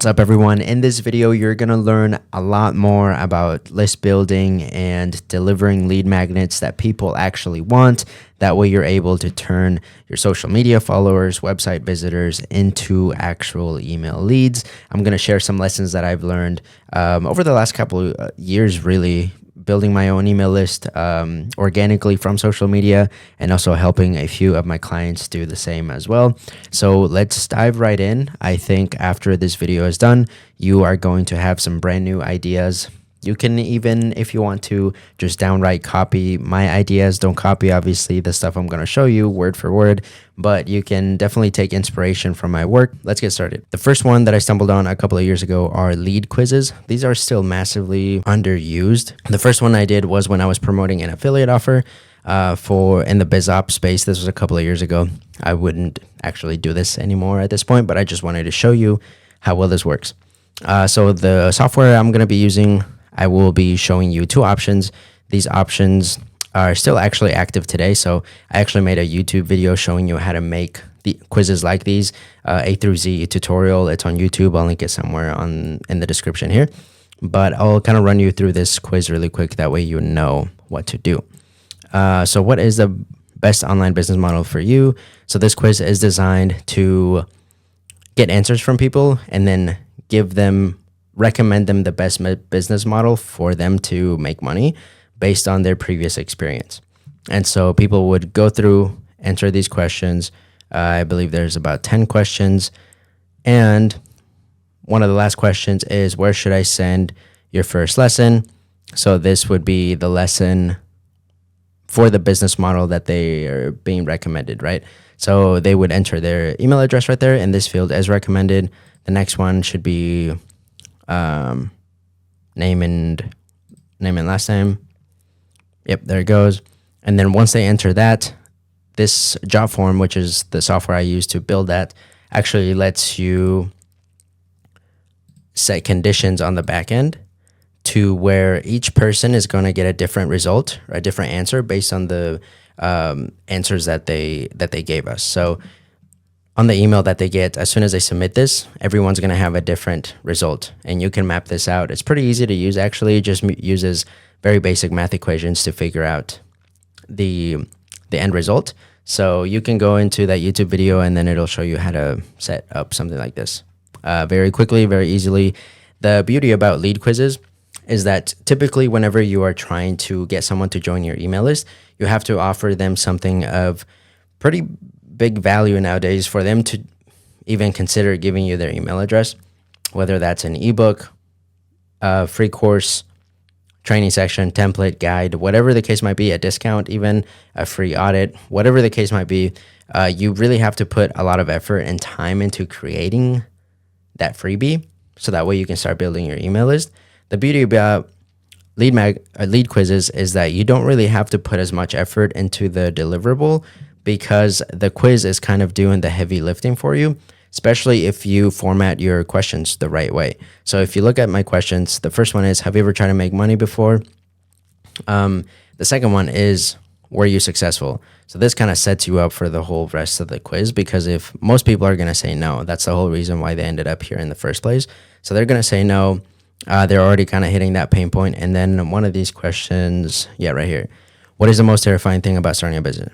What's up, everyone? In this video, you're going to learn a lot more about list building and delivering lead magnets that people actually want. That way, you're able to turn your social media followers, website visitors into actual email leads. I'm going to share some lessons that I've learned over the last couple of years, really, building my own email list organically from social media, and also helping a few of my clients do the same as well. So let's dive right in. I think after this video is done, you are going to have some brand new ideas. You can even, if you want to, just downright copy my ideas. Don't copy, obviously, the stuff I'm going to show you word for word, but you can definitely take inspiration from my work. Let's get started. The first one that I stumbled on a couple of years ago are lead quizzes. These are still massively underused. The first one I did was when I was promoting an affiliate offer in the BizOps space. This was a couple of years ago. I wouldn't actually do this anymore at this point, but I just wanted to show you how well this works. So the software I'm going to be using, I will be showing you two options. These options are still actually active today. So I actually made a YouTube video showing you how to make the quizzes like these, A through Z tutorial. It's on YouTube. I'll link it somewhere in the description here. But I'll kind of run you through this quiz really quick. That way you know what to do. So what is the best online business model for you? So this quiz is designed to get answers from people and then recommend them the best business model for them to make money based on their previous experience. And so people would go through, answer these questions. I believe there's about 10 questions. And one of the last questions is, where should I send your first lesson? So this would be the lesson for the business model that they are being recommended, right? So they would enter their email address right there in this field as recommended. The next one should be name and last name. Yep, there it goes. And then once they enter that, this job form, which is the software I use to build that, actually lets you set conditions on the back end to where each person is going to get a different result or a different answer based on the answers that they gave us. So on the email that they get, as soon as they submit this, everyone's going to have a different result, and you can map this out. It's pretty easy to use, actually. It just uses very basic math equations to figure out the end result. So you can go into that YouTube video, and then it'll show you how to set up something like this very quickly, very easily. The beauty about lead quizzes is that typically whenever you are trying to get someone to join your email list, you have to offer them something of pretty big value nowadays for them to even consider giving you their email address, whether that's an ebook, a free course, training section, template, guide, whatever the case might be, a discount, even a free audit, whatever the case might be. You really have to put a lot of effort and time into creating that freebie, so that way you can start building your email list. The beauty about lead quizzes is that you don't really have to put as much effort into the deliverable, because the quiz is kind of doing the heavy lifting for you, especially if you format your questions the right way. So if you look at my questions, the first one is, have you ever tried to make money before? The second one is, were you successful? So this kind of sets you up for the whole rest of the quiz, because if most people are going to say no, that's the whole reason why they ended up here in the first place. So they're going to say no. They're already kind of hitting that pain point. And then one of these questions, right here. What is the most terrifying thing about starting a business?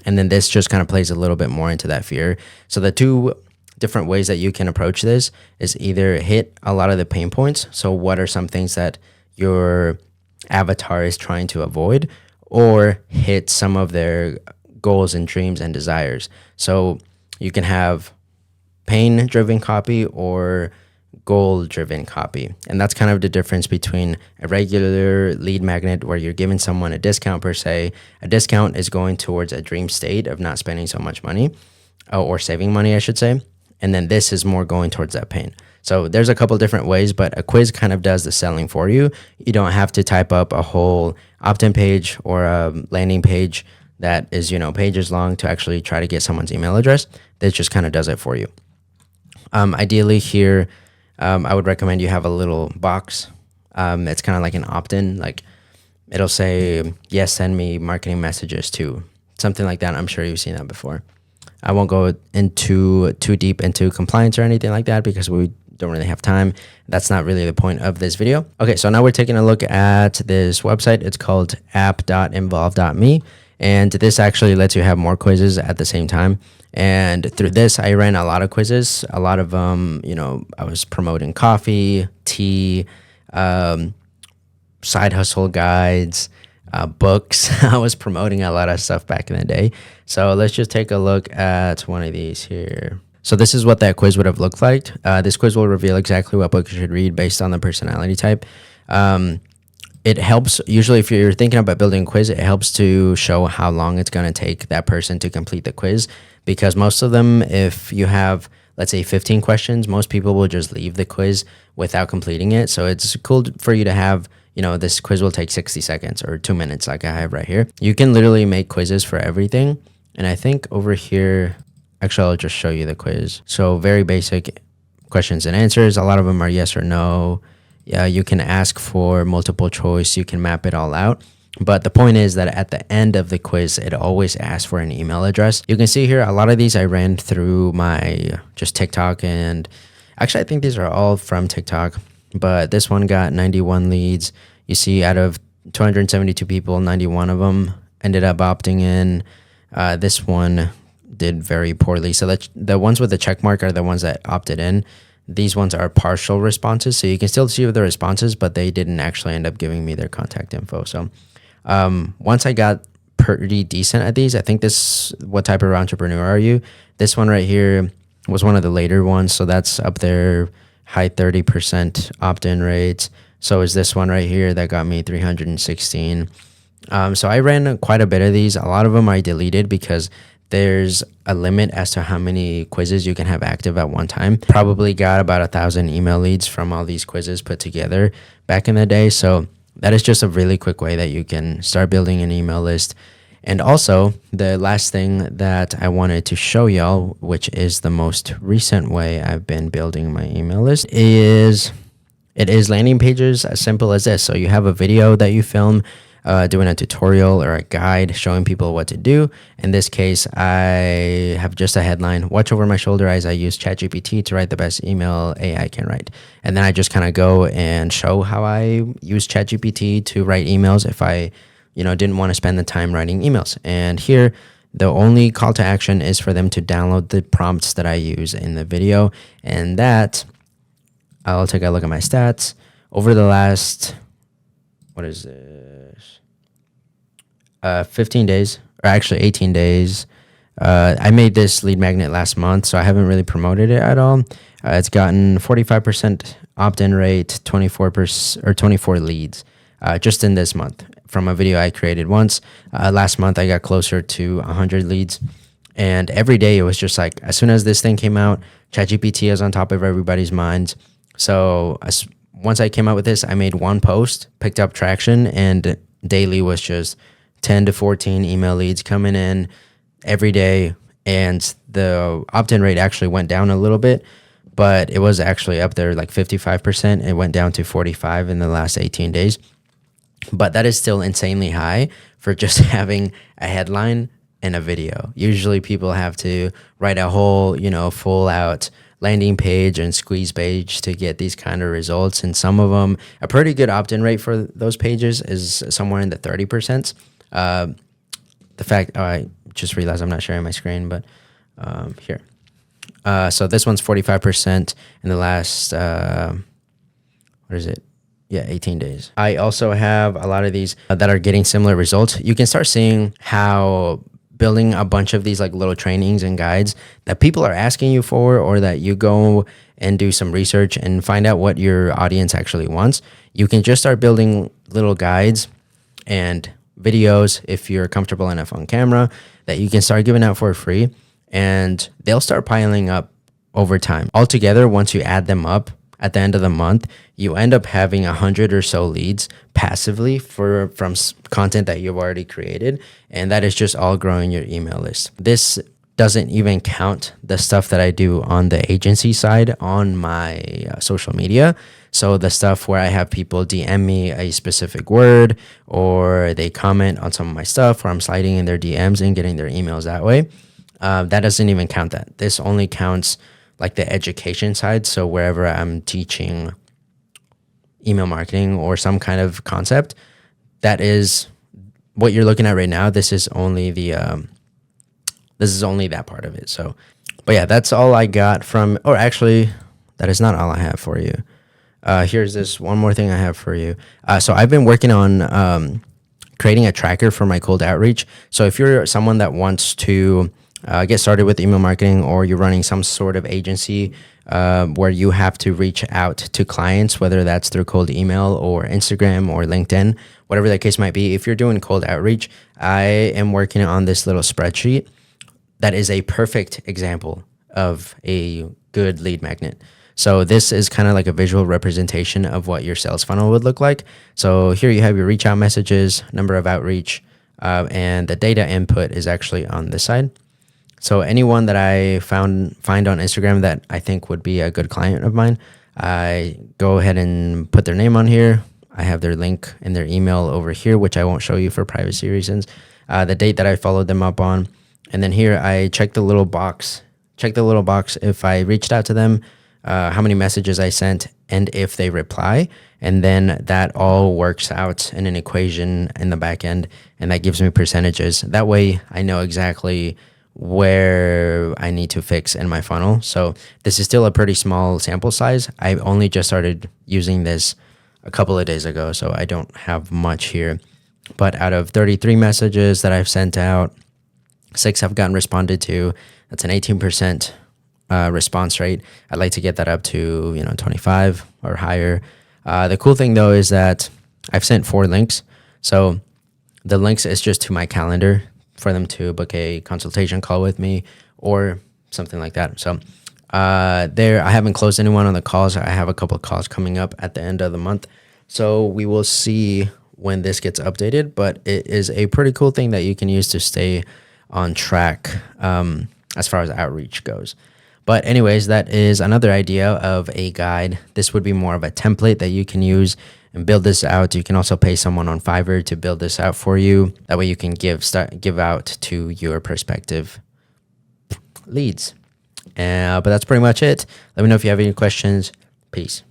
And then this just kind of plays a little bit more into that fear. So the two different ways that you can approach this is either hit a lot of the pain points. So what are some things that your avatar is trying to avoid, or hit some of their goals and dreams and desires. So you can have pain-driven copy or goal-driven copy. And that's kind of the difference between a regular lead magnet where you're giving someone a discount per se. A discount is going towards a dream state of not spending so much money, or saving money, I should say. And then this is more going towards that pain. So there's a couple different ways, but a quiz kind of does the selling for you. You don't have to type up a whole opt-in page or a landing page that is, pages long to actually try to get someone's email address. This just kind of does it for you. Ideally here, I would recommend you have a little box. It's kind of like an opt-in, like it'll say, yes, send me marketing messages to, something like that. I'm sure you've seen that before. I won't go into too deep into compliance or anything like that, because we don't really have time. That's not really the point of this video. Okay, so now we're taking a look at this website. It's called app.involve.me. And this actually lets you have more quizzes at the same time. And through this, I ran a lot of quizzes. A lot of I was promoting coffee, tea, side hustle guides, books. I was promoting a lot of stuff back in the day. So let's just take a look at one of these here. So this is what that quiz would have looked like. This quiz will reveal exactly what book you should read based on the personality type. It helps, usually if you're thinking about building a quiz, it helps to show how long it's going to take that person to complete the quiz. Because most of them, if you have, let's say 15 questions, most people will just leave the quiz without completing it. So it's cool for you to have, this quiz will take 60 seconds or 2 minutes like I have right here. You can literally make quizzes for everything. And I think over here, actually, I'll just show you the quiz. So very basic questions and answers. A lot of them are yes or no. Yeah, you can ask for multiple choice. You can map it all out. But the point is that at the end of the quiz, it always asks for an email address. You can see here, a lot of these I ran through my just TikTok. And actually, I think these are all from TikTok. But this one got 91 leads. You see, out of 272 people, 91 of them ended up opting in. This one did very poorly. So the ones with the check mark are the ones that opted in. These ones are partial responses, so you can still see the responses, but they didn't actually end up giving me their contact info. So once I got pretty decent at these, I think this, what type of entrepreneur are you? This one right here was one of the later ones, so that's up there, high 30% opt-in rates. So is this one right here that got me 316. So I ran quite a bit of these. A lot of them I deleted because there's a limit as to how many quizzes you can have active at one time. Probably got about 1,000 email leads from all these quizzes put together back in the day. So that is just a really quick way that you can start building an email list. And also, the last thing that I wanted to show y'all, which is the most recent way I've been building my email list, is landing pages as simple as this. So you have a video that you film, doing a tutorial or a guide showing people what to do. In this case, I have just a headline: watch over my shoulder as I use ChatGPT to write the best email AI can write. And then I just kind of go and show how I use ChatGPT to write emails if I, didn't want to spend the time writing emails. And here, the only call to action is for them to download the prompts that I use in the video. And that, I'll take a look at my stats. Over the last, 15 days, or actually 18 days. I made this lead magnet last month, so I haven't really promoted it at all. It's gotten 45% opt-in rate, 24 leads, just in this month from a video I created once. Last month, I got closer to 100 leads. And every day it was just like, as soon as this thing came out, ChatGPT is on top of everybody's minds. So once I came out with this, I made one post, picked up traction, and daily was just 10 to 14 email leads coming in every day. And the opt-in rate actually went down a little bit, but it was actually up there like 55%. It went down to 45 in the last 18 days. But that is still insanely high for just having a headline and a video. Usually people have to write a whole, full out landing page and squeeze page to get these kind of results. And some of them, a pretty good opt-in rate for those pages is somewhere in the 30%. I just realized I'm not sharing my screen, but here. So this one's 45% in the last, 18 days. I also have a lot of these that are getting similar results. You can start seeing how building a bunch of these like little trainings and guides that people are asking you for, or that you go and do some research and find out what your audience actually wants. You can just start building little guides and videos, if you're comfortable enough on camera, that you can start giving out for free, and they'll start piling up over time. Altogether, once you add them up at the end of the month, you end up having 100 or so leads passively from content that you've already created, and that is just all growing your email list. This doesn't even count the stuff that I do on the agency side on my social media. So the stuff where I have people DM me a specific word, or they comment on some of my stuff, or I'm sliding in their DMs and getting their emails that way. That doesn't even count that. This only counts like the education side. So wherever I'm teaching email marketing or some kind of concept, that is what you're looking at right now. This is only that part of it. So, but yeah, that's all I got from, or actually, that is not all I have for you. Here's this one more thing I have for you. So I've been working on creating a tracker for my cold outreach. So if you're someone that wants to get started with email marketing, or you're running some sort of agency where you have to reach out to clients, whether that's through cold email or Instagram or LinkedIn, whatever the case might be, if you're doing cold outreach, I am working on this little spreadsheet that is a perfect example of a good lead magnet. So this is kind of like a visual representation of what your sales funnel would look like. So here you have your reach out messages, number of outreach, and the data input is actually on this side. So anyone that I find on Instagram that I think would be a good client of mine, I go ahead and put their name on here. I have their link and their email over here, which I won't show you for privacy reasons. The date that I followed them up on. And then here I check the little box. If I reached out to them, how many messages I sent, and if they reply. And then that all works out in an equation in the back end, and that gives me percentages. That way I know exactly where I need to fix in my funnel. So this is still a pretty small sample size. I only just started using this a couple of days ago, so I don't have much here. But out of 33 messages that I've sent out, 6 have gotten responded to. That's an 18% response rate. I'd like to get that up to 25 or higher. The cool thing though is that I've sent 4 links. So the links is just to my calendar for them to book a consultation call with me or something like that. So there, I haven't closed anyone on the calls. I have a couple of calls coming up at the end of the month. So we will see when this gets updated, but it is a pretty cool thing that you can use to stay on track as far as outreach goes. But anyways, that is another idea of a guide. This would be more of a template that you can use and build this out. You can also pay someone on Fiverr to build this out for you. That way you can give out to your prospective leads. But that's pretty much it. Let me know if you have any questions. Peace.